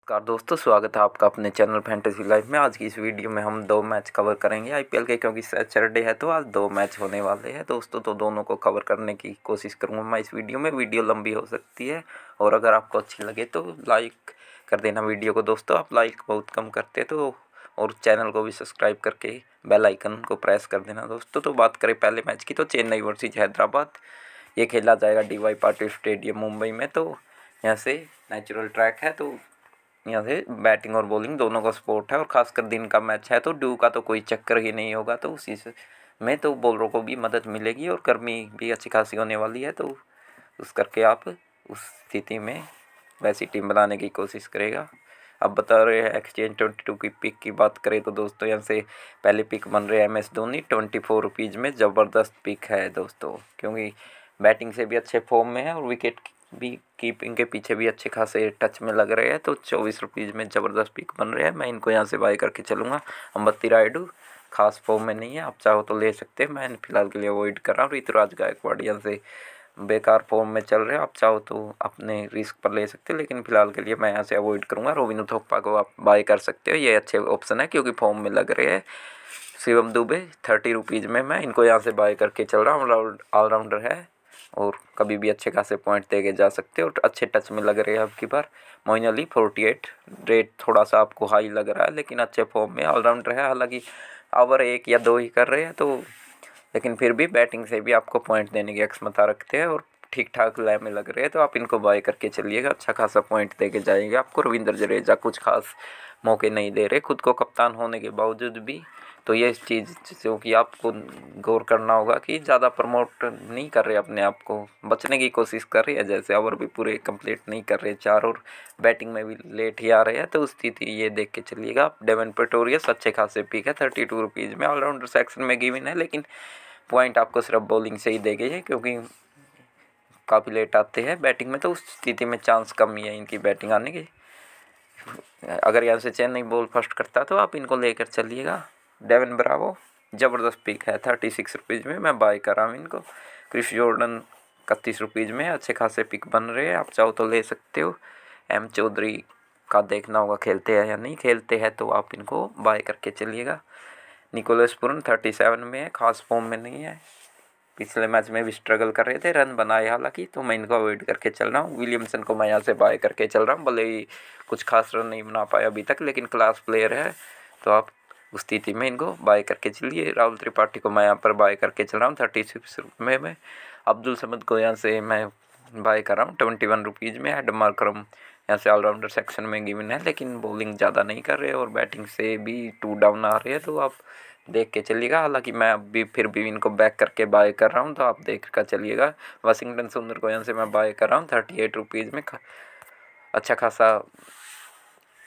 नमस्कार दोस्तों, स्वागत है आपका अपने चैनल फैंटेसी लाइफ में। आज की इस वीडियो में हम 2 मैच कवर करेंगे आईपीएल के, क्योंकि सैटरडे है तो आज 2 मैच होने वाले हैं दोस्तों। तो दोनों को कवर करने की कोशिश करूंगा मैं इस वीडियो में। वीडियो लंबी हो सकती है और अगर आपको अच्छी लगे तो लाइक कर देना वीडियो को दोस्तों। आप लाइक बहुत कम करते तो, और चैनल को भी सब्सक्राइब करके बेल आइकन को प्रेस कर देना दोस्तों। तो बात करें पहले मैच की, तो चेन्नई वर्सेज हैदराबाद ये खेला जाएगा डीवाई पाटिल स्टेडियम मुंबई में। तो यहाँ से नेचुरल ट्रैक है, तो यहाँ से बैटिंग और बॉलिंग दोनों का सपोर्ट है, और खासकर दिन का मैच है तो ड्यू का तो कोई चक्कर ही नहीं होगा। तो उसी से में तो बॉलरों को भी मदद मिलेगी और गर्मी भी अच्छी खासी होने वाली है। तो उस करके आप उस स्थिति में वैसी टीम बनाने की कोशिश करेगा। अब बता रहे हैं एक्सचेंज 22 की पिक की बात करें तो दोस्तों, यहाँ से पहले पिक बन रहे हैं MS धोनी 24 रुपीज़ में। ज़बरदस्त पिक है दोस्तों, क्योंकि बैटिंग से भी अच्छे फॉर्म में है और विकेट भी कीपिंग के पीछे भी अच्छे खासे टच में लग रहे हैं। तो 24 रुपीज़ में ज़बरदस्त पिक बन रहे हैं। मैं इनको यहाँ से बाय करके चलूँगा। अंबत्ती रायडू खास फॉर्म में नहीं है, आप चाहो तो ले सकते हैं, मैं फिलहाल के लिए अवॉइड कर रहा हूँ। ऋतुराज गायकवाड़ यहाँ से बेकार फॉर्म में चल रहे हैं, आप चाहो तो अपने रिस्क पर ले सकते हैं, लेकिन फिलहाल के लिए मैं यहाँ से अवॉइड करूँगा। रोबिन उथप्पा को आप बाय कर सकते हो, ये अच्छे ऑप्शन है क्योंकि फॉर्म में लग रहे हैं। शिवम दुबे 30 रुपीज़ में मैं इनको यहाँ से बाय करके चल रहा हूँ। ऑलराउंडर है और कभी भी अच्छे खासे पॉइंट दे के जा सकते हो और अच्छे टच में लग रहे हैं अब की बार। मोइन अली 48 रेट थोड़ा सा आपको हाई लग रहा है, लेकिन अच्छे फॉर्म में ऑलराउंडर है। हालांकि ओवर 1 या 2 ही कर रहे हैं तो, लेकिन फिर भी बैटिंग से भी आपको पॉइंट देने की क्षमता रखते हैं और ठीक ठाक लय में लग रहे हैं। तो आप इनको बाय करके चलिएगा, अच्छा खासा पॉइंट दे के जाएंगे आपको। रविंद्र जडेजा कुछ खास मौके नहीं दे रहे खुद को कप्तान होने के बावजूद भी। तो ये चीज़ जो कि आपको गौर करना होगा कि ज़्यादा प्रमोट नहीं कर रहे, अपने आप को बचने की कोशिश कर रही है। जैसे ओवर भी पूरे कंप्लीट नहीं कर रहे 4 और बैटिंग में भी लेट ही आ रहे हैं, तो उस स्थिति ये देख के चलिएगा आप। डेवन प्रेटोरियस अच्छे खासे पिक है 32 रुपीज़ में। ऑलराउंडर सेक्शन में गिवन है, लेकिन पॉइंट आपको सिर्फ बॉलिंग से ही देंगे हैं क्योंकि काफ़ी लेट आते हैं बैटिंग में, तो उस स्थिति में चांस कम ही है इनकी बैटिंग आने की। अगर यहाँ से चेन्नई बॉल फर्स्ट करता है तो आप इनको लेकर चलिएगा। डेवन ब्रावो ज़बरदस्त पिक है 36 रुपीज़ में, मैं बाय कर रहा हूँ इनको। क्रिस जॉर्डन 31 रुपीज़ में, अच्छे खासे पिक बन रहे हैं, आप चाहो तो ले सकते हो। M चौधरी का देखना होगा खेलते हैं या नहीं, खेलते हैं तो आप इनको बाय करके चलिएगा। निकोलस पुरन 37 में है, खास फॉर्म में नहीं है, पिछले मैच में भी स्ट्रगल कर रहे थे, रन बनाए हालांकि, तो मैं इनको अवॉइड करके चल रहा हूँ। विलियमसन को मैं यहाँ से बाय करके चल रहा हूँ, भले ही कुछ खास रन नहीं बना पाया अभी तक, लेकिन क्लास प्लेयर है तो आप उस स्थिति में इनको बाय करके चलिए। राहुल त्रिपाठी को मैं यहाँ पर बाय करके चल रहा हूँ 36 रुपये में। अब्दुल समद को यहाँ से मैं बाय कर रहा हूँ 21 रुपीज़ में। एडम मार्करम यहाँ से ऑलराउंडर सेक्शन में गिवन है, लेकिन बॉलिंग ज़्यादा नहीं कर रहे और बैटिंग से भी 2 डाउन आ रहे हैं, तो आप देख के चलिएगा। हालांकि मैं अभी फिर भी इनको बैक करके बाय कर रहा हूँ, तो आप देख कर चलिएगा। वाशिंगटन सुंदर को यहाँ से मैं बाय कर रहा हूँ 38 रुपीज़ में, अच्छा खासा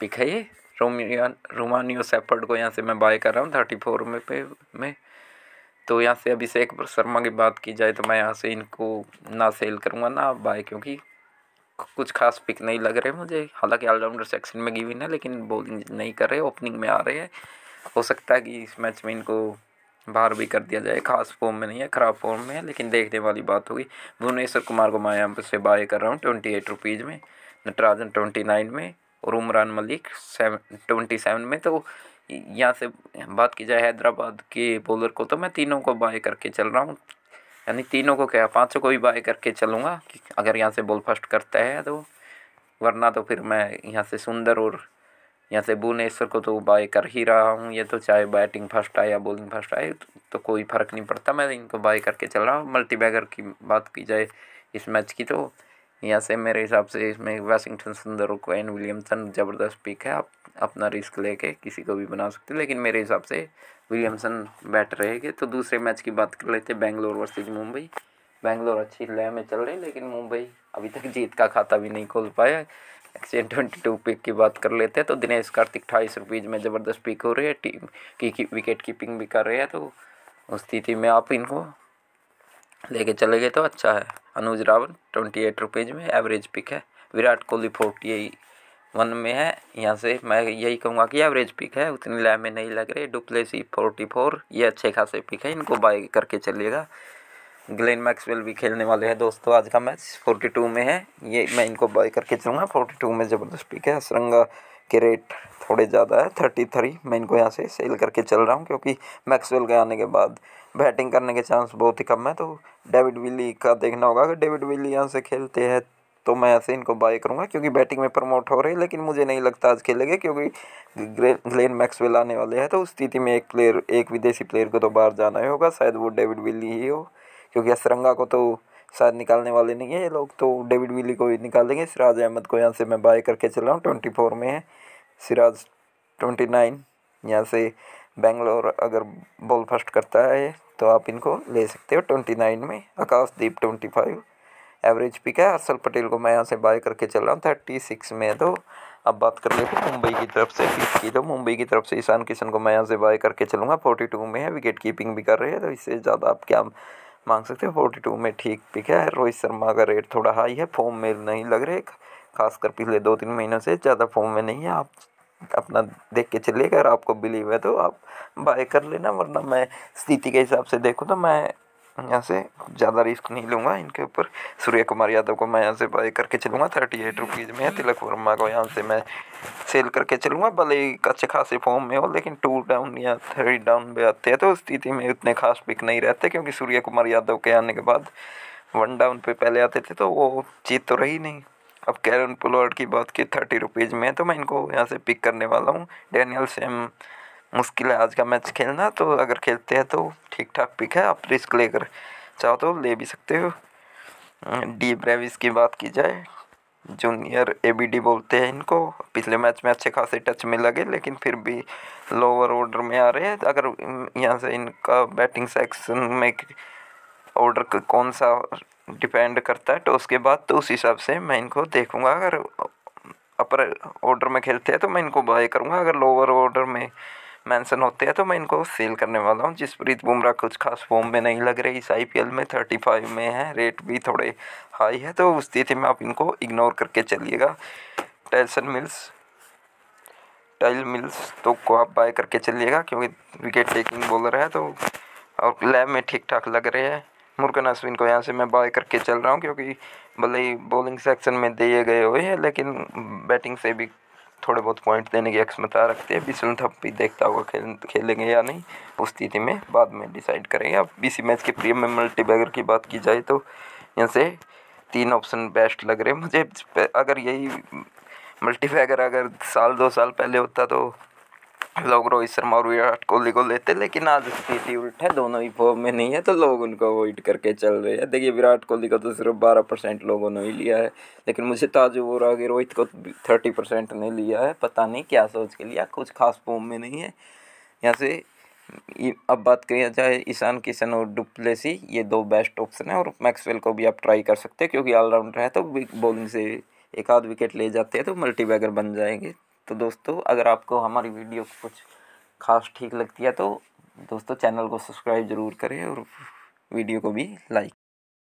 पिक है ये। रोमानियो सेफर्ड को यहाँ से मैं बाय कर रहा हूँ 34 में। तो यहाँ से अभिषेक शर्मा की बात की जाए तो मैं यहाँ से इनको ना सेल करूँगा ना बाय, क्योंकि कुछ खास पिक नहीं लग रहे मुझे। हालांकि ऑलराउंडर सेक्शन में गिवन है, लेकिन बॉलिंग नहीं कर रहे, ओपनिंग में आ रहे हैं। हो सकता है कि इस मैच में इनको बाहर भी कर दिया जाए, खास फॉर्म में नहीं है, ख़राब फॉर्म में है, लेकिन देखने वाली बात होगी। भुवनेश्वर कुमार को मैं यहाँ से बाय कर रहा हूँ 28 रुपीज़ में। नटराजन 29 में और उमरान मलिक 27 में। तो यहाँ से बात की जाए हैदराबाद के बॉलर को, तो मैं तीनों को बाय करके चल रहा हूँ, यानी तीनों को क्या, 5 को भी बाय करके चलूँगा अगर यहाँ से बॉल फर्स्ट करता है तो। वरना तो फिर मैं यहाँ से सुंदर और यहाँ से भुवनेश्वर को तो बाय कर ही रहा हूँ। ये तो चाहे बैटिंग फर्स्ट आए या बॉलिंग फर्स्ट आए तो कोई फ़र्क नहीं पड़ता, मैं इनको बाय करके चल रहा हूँ। मल्टीबैगर की बात की जाए इस मैच की, तो यहाँ से मेरे हिसाब से इसमें वाशिंगटन सुंदर और केन विलियमसन ज़बरदस्त पिक है। आप अपना रिस्क लेके किसी को भी बना सकते हैं, लेकिन मेरे हिसाब से विलियमसन बेटर रहेगी। तो दूसरे मैच की बात कर लेते हैं, बेंगलोर वर्सेज मुंबई। बेंगलोर अच्छी लय में चल रही है, लेकिन मुंबई अभी तक जीत का खाता भी नहीं खोल पाया। एक्सचेंज 22 पिक की बात कर लेते हैं, तो दिनेश कार्तिक 28 रुपीज़ में ज़बरदस्त पिक हो रही है, टीम की विकेट कीपिंग भी कर रहे हैं, तो उस स्थिति में आप इनको लेके चले गए तो अच्छा है। अनुज रावल 28 रुपीज़ में एवरेज पिक है। विराट कोहली 41 में है, यहाँ से मैं यही कहूँगा कि एवरेज पिक है, उतनी लय में नहीं लग रही। डुप्लेसी 44, ये अच्छे खासे पिक है, इनको बाय करके चलिएगा। ग्लेन मैक्सवेल भी खेलने वाले हैं दोस्तों। आज का मैच 42 में है, ये मैं इनको बाय करके चलूँगा। 42 में ज़बरदस्त पिक है। असरंगा के रेट थोड़े ज़्यादा है, 33। मैं इनको यहाँ से सेल करके चल रहा हूँ क्योंकि मैक्सवेल के आने के बाद बैटिंग करने के चांस बहुत ही कम है। तो डेविड विली का देखना होगा, अगर डेविड विली यहाँ से खेलते हैं तो मैं ऐसे इनको बाय करूँगा क्योंकि बैटिंग में प्रमोट हो रहे हैं। लेकिन मुझे नहीं लगता आज खेलेंगे क्योंकि ग्लेन मैक्सवेल आने वाले हैं। तो उस स्थिति में एक विदेशी प्लेयर को तो बाहर जाना ही होगा, शायद वो डेविड विली ही हो, क्योंकि असरंगा को तो शायद निकालने वाले नहीं है ये लोग, तो डेविड विली को ही निकालेंगे। सिराज अहमद को यहाँ से मैं बाय करके चल रहा हूँ, 24 में है। सिराज 29, यहाँ से बेंगलोर अगर बॉल फर्स्ट करता है तो आप इनको ले सकते हो 29 में। आकाशदीप 25 एवरेज पिक है। हर्षल पटेल को मैं यहाँ से बाय करके चल रहा हूँ 36 में। तो अब बात कर लेते हैं मुंबई की तरफ से पिक की। तो मुंबई की तरफ से ईशान किशन को मैं यहाँ से बाय करके चलूँगा, 42 में है। विकेट कीपिंग भी कर रहे हैं तो इससे ज़्यादा आप क्या मांग सकते हो। 42 में ठीक पिक है। रोहित शर्मा का रेट थोड़ा हाई है, फॉर्म में नहीं लग रहे, खासकर पिछले 2-3 महीनों से ज़्यादा फॉर्म में नहीं है। आप अपना देख के चलिए, अगर आपको बिलीव है तो आप बाय कर लेना, वरना मैं स्थिति के हिसाब से देखूँ तो मैं यहाँ से ज़्यादा रिस्क नहीं लूँगा इनके ऊपर। सूर्य कुमार यादव को मैं यहाँ से बाय करके चलूँगा, 38 रुपीज़ में है। तिलक वर्मा को यहाँ से मैं सेल करके चलूँगा, भले ही अच्छे खासे फॉर्म में हो, लेकिन 2 डाउन या 3 डाउन पे आते हैं तो उस स्थिति में उतने खास पिक नहीं रहते, क्योंकि सूर्य कुमार यादव के आने के बाद 1 डाउन पे पहले आते थे तो वो जीत तो रही नहीं। अब कैरन पोलार्ड की बात की 30 रुपीज़ में, तो मैं इनको यहाँ से पिक करने वाला हूँ। डैनियल सैम मुश्किल है आज का मैच खेलना, तो अगर खेलते हैं तो ठीक ठाक पिक है, आप रिस्क लेकर चाहो तो ले भी सकते हो। डी ब्रेविस की बात की जाए, जूनियर एबीडी बोलते हैं इनको, पिछले मैच में अच्छे खासे टच में लगे लेकिन फिर भी लोअर ऑर्डर में आ रहे हैं। अगर यहाँ से इनका बैटिंग सेक्शन में ऑर्डर कौन सा डिपेंड करता है तो उसके बाद तो उस हिसाब से मैं इनको देखूंगा। अगर अपर ऑर्डर में खेलते हैं तो मैं इनको बाय करूंगा, अगर लोअर ऑर्डर में मेंशन होते हैं तो मैं इनको सेल करने वाला हूं। जसप्रीत बुमराह कुछ खास फॉर्म में नहीं लग रही इस आईपीएल में, 35 में है, रेट भी थोड़े हाई है, तो उस स्थिति में आप इनको इग्नोर करके चलिएगा। टाइल मिल्स तो को आप बाय करके चलिएगा क्योंकि विकेट टेकिंग बॉलर है, तो और लैब में ठीक ठाक लग रहे हैं। मुर्गन अश्विन को यहाँ से मैं बाय करके चल रहा हूँ क्योंकि भले ही बॉलिंग सेक्शन में दिए गए हुए हैं लेकिन बैटिंग से भी थोड़े बहुत पॉइंट देने की क्षमता रखते हैं। बिशन थप्पी देखता होगा खेलेंगे या नहीं, उस स्थिति में बाद में डिसाइड करेंगे। अब बीसी मैच के प्रीमियम में मल्टीबैगर की बात की जाए तो यहाँ से 3 ऑप्शन बेस्ट लग रहे हैं मुझे। अगर यही मल्टीबैगर अगर 1-2 साल पहले होता तो लोग रोहित शर्मा और विराट कोहली को लेते, लेकिन आज स्थिति उल्ट है, दोनों ही फॉर्म में नहीं है तो लोग उनको अवॉइड करके चल रहे हैं। देखिए विराट कोहली को तो सिर्फ 12% लोगों ने ही लिया है, लेकिन मुझे ताजुब हो रहा है कि रोहित को 30% ने लिया है। पता नहीं क्या सोच के लिया, कुछ खास फॉर्म में नहीं है। यहाँ से अब बात करें जाए ईशान किशन और डुप्लेसी, ये 2 बेस्ट ऑप्शन है, और मैक्सवेल को भी आप ट्राई कर सकते हैं क्योंकि ऑलराउंडर है तो बॉलिंग से एक आध विकेट ले जाते हैं तो मल्टीबैगर बन जाएंगे। तो दोस्तों अगर आपको हमारी वीडियो कुछ खास ठीक लगती है तो दोस्तों चैनल को सब्सक्राइब ज़रूर करें और वीडियो को भी लाइक